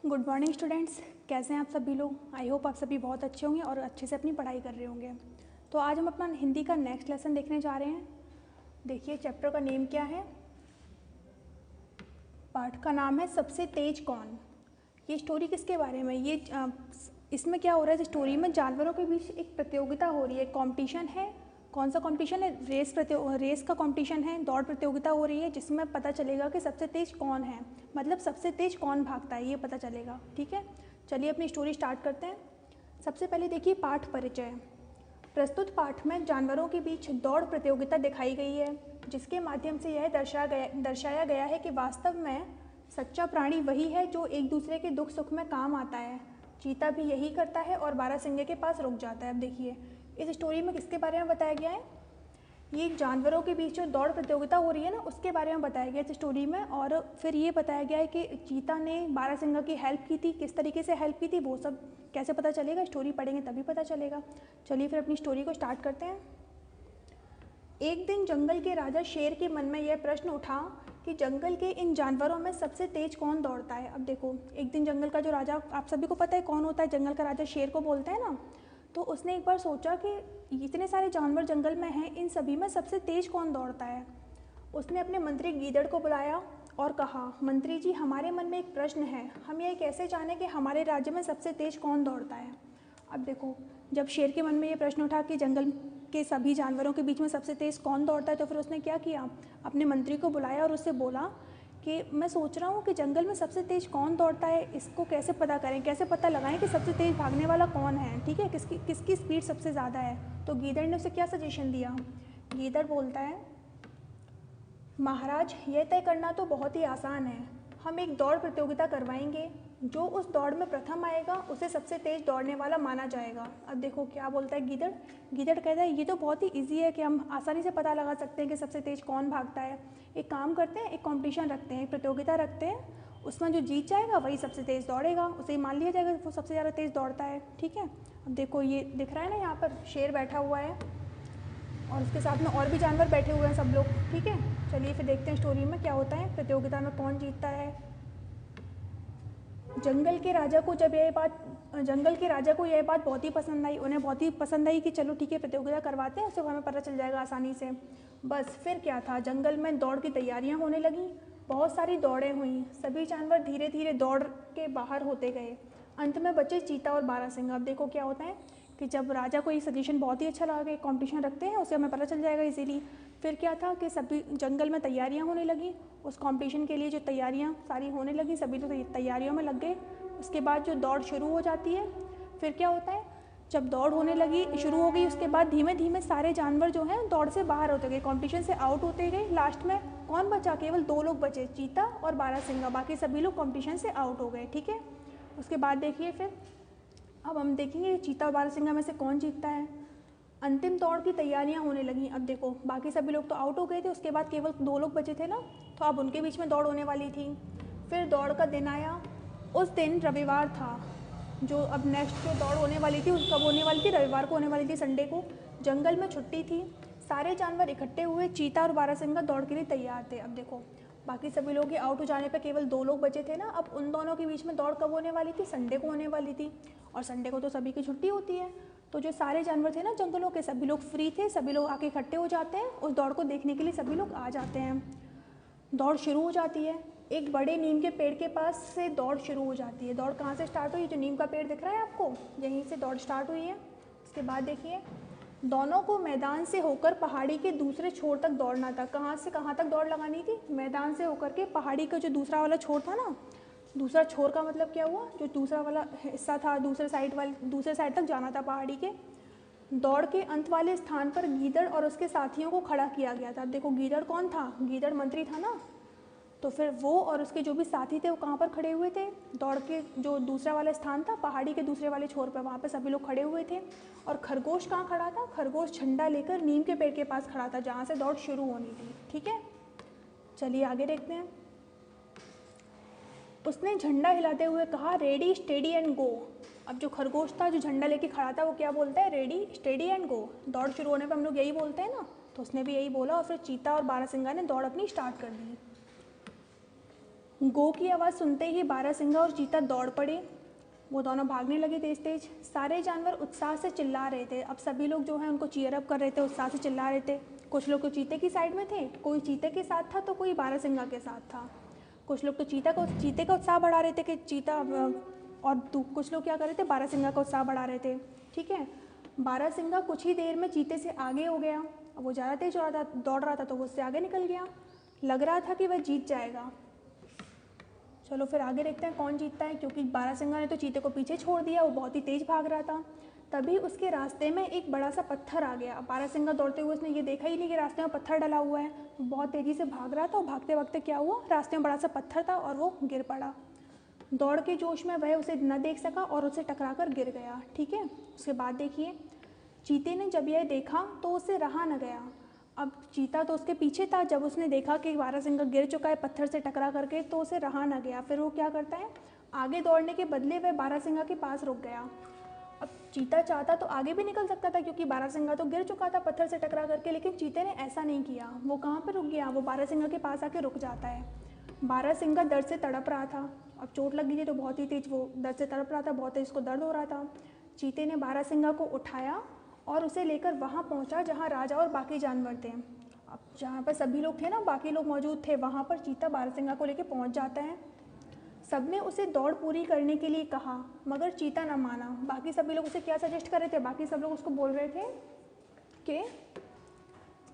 Good morning students. कैसे हैं आप सभी लोग? आई होप आप सभी बहुत अच्छे होंगे और अच्छे से अपनी पढ़ाई कर रहे होंगे। तो आज हम अपना हिंदी का नेक्स्ट लेसन देखने जा रहे हैं। देखिए चैप्टर का नेम क्या है। पाठ का नाम है सबसे तेज कौन। ये स्टोरी किसके बारे में? इसमें क्या हो रहा है? इस स्टोरी में जानवरों के बीच एक प्रतियोगिता हो रही है, कॉम्पिटिशन है। कौन सा कॉम्पिटिशन है? रेस का कॉम्पिटिशन है, दौड़ प्रतियोगिता हो रही है, जिसमें पता चलेगा कि सबसे तेज कौन है, मतलब सबसे तेज कौन भागता है, ये पता चलेगा। ठीक है, चलिए अपनी स्टोरी स्टार्ट करते हैं। सबसे पहले देखिए पाठ परिचय। प्रस्तुत पाठ में जानवरों के बीच दौड़ प्रतियोगिता दिखाई गई है, जिसके माध्यम से यह दर्शाया गया है कि वास्तव में सच्चा प्राणी वही है जो एक दूसरे के दुख सुख में काम आता है। चीता भी यही करता है और बारहसिंगे के पास रुक जाता है। अब देखिए इस स्टोरी में किसके बारे में बताया गया है? ये जानवरों के बीच जो दौड़ प्रतियोगिता हो रही है ना, उसके बारे में बताया गया इस स्टोरी में। और फिर ये बताया गया है कि चीता ने बारहसिंगा की हेल्प की थी, किस तरीके से हेल्प की थी वो सब कैसे पता चलेगा, स्टोरी पढ़ेंगे तभी पता चलेगा। चलिए फिर अपनी स्टोरी को स्टार्ट करते हैं। एक दिन जंगल के राजा शेर के मन में यह प्रश्न उठा कि जंगल के इन जानवरों में सबसे तेज कौन दौड़ता है। अब देखो, एक दिन जंगल का जो राजा, आप सभी को पता है कौन होता है, जंगल का राजा शेर को बोलते हैं ना। तो उसने एक बार सोचा कि इतने सारे जानवर जंगल में हैं, इन सभी में सबसे तेज कौन दौड़ता है। उसने अपने मंत्री गीदड़ को बुलाया और कहा, मंत्री जी, हमारे मन में एक प्रश्न है, हम ये कैसे जानें कि हमारे राज्य में सबसे तेज कौन दौड़ता है। अब देखो, जब शेर के मन में ये प्रश्न उठा कि जंगल के सभी जानवरों के बीच में सबसे तेज़ कौन दौड़ता है, तो फिर उसने क्या किया, अपने मंत्री को बुलाया और उससे बोला कि मैं सोच रहा हूँ कि जंगल में सबसे तेज़ कौन दौड़ता है, इसको कैसे पता करें, कैसे पता लगाएं कि सबसे तेज़ भागने वाला कौन है। ठीक है, किसकी स्पीड सबसे ज़्यादा है। तो गीदड़ ने उसे क्या सजेशन दिया? गीदड़ बोलता है, महाराज, यह तय करना तो बहुत ही आसान है। हम एक दौड़ प्रतियोगिता करवाएंगे, जो उस दौड़ में प्रथम आएगा उसे सबसे तेज दौड़ने वाला माना जाएगा। अब देखो क्या बोलता है गीदड़। गीदड़ कहता है ये तो बहुत ही इजी है कि हम आसानी से पता लगा सकते हैं कि सबसे तेज कौन भागता है। एक काम करते हैं, एक कॉम्पिटिशन रखते हैं, एक प्रतियोगिता रखते हैं, उसमें जो जीत जाएगा वही सबसे तेज़ दौड़ेगा, उसे मान लिया जाएगा वो सबसे ज़्यादा तेज़ दौड़ता है। ठीक है, अब देखो ये दिख रहा है ना, यहाँ पर शेर बैठा हुआ है और उसके साथ में और भी जानवर बैठे हुए हैं सब लोग। ठीक है, चलिए फिर देखते हैं स्टोरी में क्या होता है, प्रतियोगिता में कौन जीतता है। जंगल के राजा को यह बात बहुत ही पसंद आई। उन्हें बहुत ही पसंद आई कि चलो ठीक है प्रतियोगिता करवाते हैं, उससे हमें पता चल जाएगा आसानी से। बस फिर क्या था, जंगल में दौड़ की तैयारियां होने लगीं। बहुत सारी दौड़ें हुई, सभी जानवर धीरे धीरे दौड़ के बाहर होते गए। अंत में बचे चीता और बारहसिंगा। अब देखो क्या होता है कि जब राजा को ये सजेशन बहुत ही अच्छा लगा कि कॉम्पिटिशन रखते हैं, उससे हमें पता चल जाएगा इजीली। फिर क्या था कि सभी जंगल में तैयारियां होने लगी, उस कंपटीशन के लिए जो तैयारियां सारी होने लगी, सभी लोग तैयारियों में लग गए। उसके बाद जो दौड़ शुरू हो जाती है, फिर क्या होता है, जब दौड़ होने लगी, शुरू हो गई, उसके बाद धीमे धीमे सारे जानवर जो हैं दौड़ से बाहर होते गए, कंपटीशन से आउट होते गए। लास्ट में कौन बचा? केवल 2 लोग बचे, चीता और बारहसिंगा। बाकी सभी लोग कंपटीशन से आउट हो गए। ठीक है, उसके बाद देखिए फिर अब हम देखेंगे चीता और बारहसिंगा में से कौन जीतता है। अंतिम दौड़ की तैयारियां होने लगी। अब देखो बाकी सभी लोग तो आउट हो गए थे, उसके बाद केवल 2 लोग बचे थे ना, तो अब उनके बीच में दौड़ होने वाली थी। फिर दौड़ का दिन आया। उस दिन रविवार था। जो अब नेक्स्ट जो दौड़ होने वाली थी कब होने वाली थी? रविवार को होने वाली थी, संडे को। जंगल में छुट्टी थी, सारे जानवर इकट्ठे हुए, चीता और बारहसिंगा दौड़ के लिए तैयार थे। अब देखो बाकी सभी लोग के आउट हो जाने पर केवल 2 लोग बचे थे ना, अब उन दोनों के बीच में दौड़ कब होने वाली थी? संडे को होने वाली थी, और संडे को तो सभी की छुट्टी होती है। तो जो सारे जानवर थे ना जंगलों के, सभी लोग फ्री थे, सभी लोग आके इकट्ठे हो जाते हैं, उस दौड़ को देखने के लिए सभी लोग आ जाते हैं। दौड़ शुरू हो जाती है। एक बड़े नीम के पेड़ के पास से दौड़ शुरू हो जाती है। दौड़ कहाँ से स्टार्ट हुई? जो नीम का पेड़ दिख रहा है आपको, यहीं से दौड़ स्टार्ट हुई है। उसके बाद देखिए, दोनों को मैदान से होकर पहाड़ी के दूसरे छोर तक दौड़ना था। कहाँ से कहाँ तक दौड़ लगानी थी? मैदान से होकर के पहाड़ी का जो दूसरा वाला छोर था ना, दूसरा छोर का मतलब क्या हुआ, जो दूसरा वाला हिस्सा था, दूसरे साइड तक जाना था पहाड़ी के। दौड़ के अंत वाले स्थान पर गीदड़ और उसके साथियों को खड़ा किया गया था। अब देखो गीदड़ कौन था? गीदड़ मंत्री था ना, तो फिर वो और उसके जो भी साथी थे वो कहाँ पर खड़े हुए थे? दौड़ के जो दूसरा वाला स्थान था पहाड़ी के दूसरे वाले छोर पर, वहाँ पे सभी लोग खड़े हुए थे। और खरगोश कहाँ खड़ा था? खरगोश झंडा लेकर नीम के पेड़ के पास खड़ा था, जहाँ से दौड़ शुरू होनी थी। ठीक है, चलिए आगे देखते हैं। उसने झंडा हिलाते हुए कहा, रेडी स्टेडी एंड गो। अब जो खरगोश था जो झंडा लेके खड़ा था वो क्या बोलता है? Ready steady and go. दौड़ शुरू होने पर हम लोग यही बोलते हैं ना, तो उसने भी यही बोला और फिर चीता और बारहसिंगा ने दौड़ अपनी स्टार्ट कर दी। गो की आवाज़ सुनते ही बारहसिंगा और चीता दौड़ पड़े। वो दोनों भागने लगे तेज तेज। सारे जानवर उत्साह से चिल्ला रहे थे। अब सभी लोग जो है उनको चीयर अप कर रहे थे, उत्साह से चिल्ला रहे थे। कुछ लोग तो चीते की साइड में थे, कोई चीते के साथ था तो कोई बारहसिंगा के साथ था। कुछ लोग तो चीते का उत्साह बढ़ा रहे थे कि चीता, और कुछ लोग क्या कर रहे थे, बारहसिंगा का उत्साह बढ़ा रहे थे। ठीक है, बारहसिंगा कुछ ही देर में चीते से आगे हो गया। अब वो ज़्यादा तेज दौड़ रहा था तो वो उससे आगे निकल गया। लग रहा था कि वह जीत जाएगा। चलो फिर आगे देखते हैं कौन जीतता है, क्योंकि बारहसिंगा ने तो चीते को पीछे छोड़ दिया, वो बहुत ही तेज़ भाग रहा था। तभी उसके रास्ते में एक बड़ा सा पत्थर आ गया। अब बारहसिंगा दौड़ते हुए उसने ये देखा ही नहीं कि रास्ते में पत्थर डला हुआ है। वो बहुत तेज़ी से भाग रहा था और भागते भागते क्या हुआ, रास्ते में बड़ा सा पत्थर था और वो गिर पड़ा। दौड़ के जोश में वह उसे न देख सका और उसे टकरा कर गिर गया। ठीक है, उसके बाद देखिए, चीते ने जब यह देखा तो उसे रहा न गया। अब चीता तो उसके पीछे था। जब उसने देखा कि बारहसिंगा गिर चुका है पत्थर से टकरा करके, तो उसे रहा न गया। फिर वो क्या करता है, आगे दौड़ने के बदले वह बारहसिंगा के पास रुक गया। अब चीता चाहता तो आगे भी निकल सकता था, क्योंकि बारहसिंगा तो गिर चुका था पत्थर से टकरा करके, लेकिन चीते ने ऐसा नहीं किया। वो कहाँ पर रुक गया, वो बारहसिंगा के पास आके रुक जाता है। बारहसिंगा दर्द से तड़प रहा था। अब चोट लग गई थी तो बहुत ही तेज वो दर्द से तड़प रहा था, बहुत तेज उसको दर्द हो रहा था। चीते ने बारहसिंगा को उठाया और उसे लेकर वहाँ पहुँचा जहाँ राजा और बाकी जानवर थे। अब जहाँ पर सभी लोग थे ना, बाकी लोग मौजूद थे, वहाँ पर चीता बारहसिंगा को लेकर पहुँच जाता है। सबने उसे दौड़ पूरी करने के लिए कहा, मगर चीता न माना। बाकी सभी लोग उसे क्या सजेस्ट कर रहे थे, बाकी सब लोग उसको बोल रहे थे कि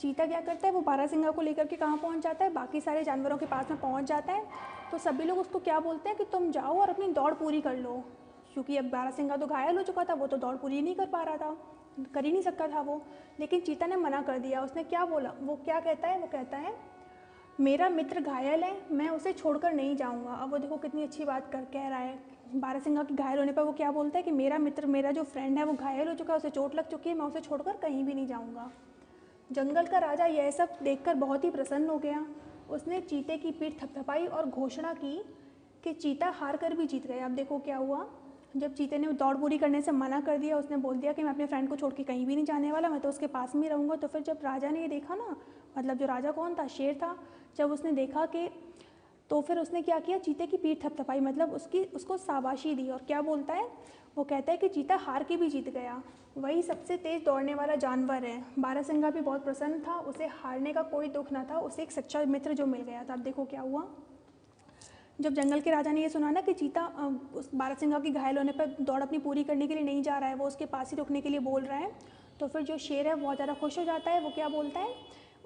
चीता क्या करता है, वो बारहसिंगा को लेकर के कहाँ पहुँच जाता है, बाकी सारे जानवरों के पास में पहुँच जाता है। तो सभी लोग उसको क्या बोलते हैं कि तुम जाओ और अपनी दौड़ पूरी कर लो, क्योंकि अब बारहसिंगा तो घायल हो चुका था, वो तो दौड़ पूरी नहीं कर पा रहा था, कर ही नहीं सकता था वो। लेकिन चीता ने मना कर दिया। उसने क्या बोला, वो क्या कहता है, वो कहता है मेरा मित्र घायल है, मैं उसे छोड़कर नहीं जाऊंगा। अब वो देखो कितनी अच्छी बात कह रहा है। बारहसिंगा के घायल होने पर वो क्या बोलता है कि मेरा मित्र, मेरा जो फ्रेंड है वो घायल हो चुका है, उसे चोट लग चुकी है, मैं उसे छोड़कर कहीं भी नहीं जाऊंगा। जंगल का राजा यह सब देखकर बहुत ही प्रसन्न हो गया। उसने चीते की पीठ थपथपाई और घोषणा की कि चीता हार कर भी जीत गया। अब देखो क्या हुआ, जब चीते ने दौड़ पूरी करने से मना कर दिया, उसने बोल दिया कि मैं अपने फ्रेंड को छोड़ के कहीं भी नहीं जाने वाला, मैं तो उसके पास में ही रहूँगा। तो फिर जब राजा ने ये देखा ना, मतलब जो राजा कौन था, शेर था, जब उसने देखा कि, तो फिर उसने क्या किया, चीते की पीठ थपथपाई, मतलब उसको शाबाशी दी। और क्या बोलता है, वो कहता है कि चीता हार के भी जीत गया, वही सबसे तेज़ दौड़ने वाला जानवर है। बारहसिंगा भी बहुत प्रसन्न था, उसे हारने का कोई दुख ना था, उसे एक सच्चा मित्र जो मिल गया था। अब देखो क्या हुआ, जब जंगल के राजा ने ये सुना ना कि चीता उस बारहसिंगा की घायल होने पर दौड़ अपनी पूरी करने के लिए नहीं जा रहा है, वो उसके पास ही रुकने के लिए बोल रहा है, तो फिर जो शेर है बहुत ज़्यादा खुश हो जाता है। वो क्या बोलता है,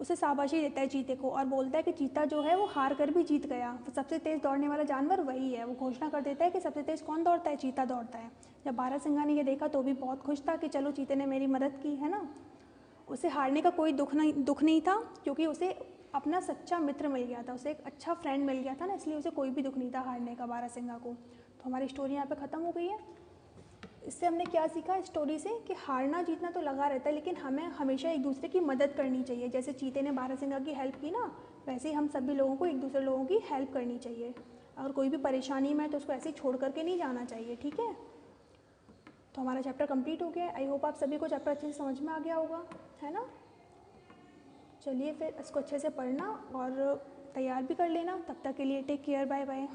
उसे शाबाशी देता है चीते को, और बोलता है कि चीता जो है वो हार कर भी जीत गया, सबसे तेज़ दौड़ने वाला जानवर वही है। वो घोषणा कर देता है कि सबसे तेज़ कौन दौड़ता है, चीता दौड़ता है। जब बारहसिंगा ने ये देखा तो भी बहुत खुश था कि चलो चीते ने मेरी मदद की है ना। उसे हारने का कोई दुख नहीं था, क्योंकि उसे अपना सच्चा मित्र मिल गया था, उसे एक अच्छा फ्रेंड मिल गया था ना, इसलिए उसे कोई भी दुख नहीं था हारने का, बारहसिंगा को। तो हमारी स्टोरी यहाँ पे ख़त्म हो गई है। इससे हमने क्या सीखा इस स्टोरी से, कि हारना जीतना तो लगा रहता है, लेकिन हमें हमेशा एक दूसरे की मदद करनी चाहिए। जैसे चीते ने बारहसिंगा की हेल्प की ना, वैसे ही हम सभी लोगों को एक दूसरे लोगों की हेल्प करनी चाहिए। और कोई भी परेशानी में है तो उसको ऐसे ही छोड़ करके नहीं जाना चाहिए। ठीक है, तो हमारा चैप्टर कंप्लीट हो गया। आई होप आप सभी को चैप्टर अच्छे से समझ में आ गया होगा, है ना। चलिए फिर इसको अच्छे से पढ़ना और तैयार भी कर लेना। तब तक के लिए टेक केयर, बाय बाय।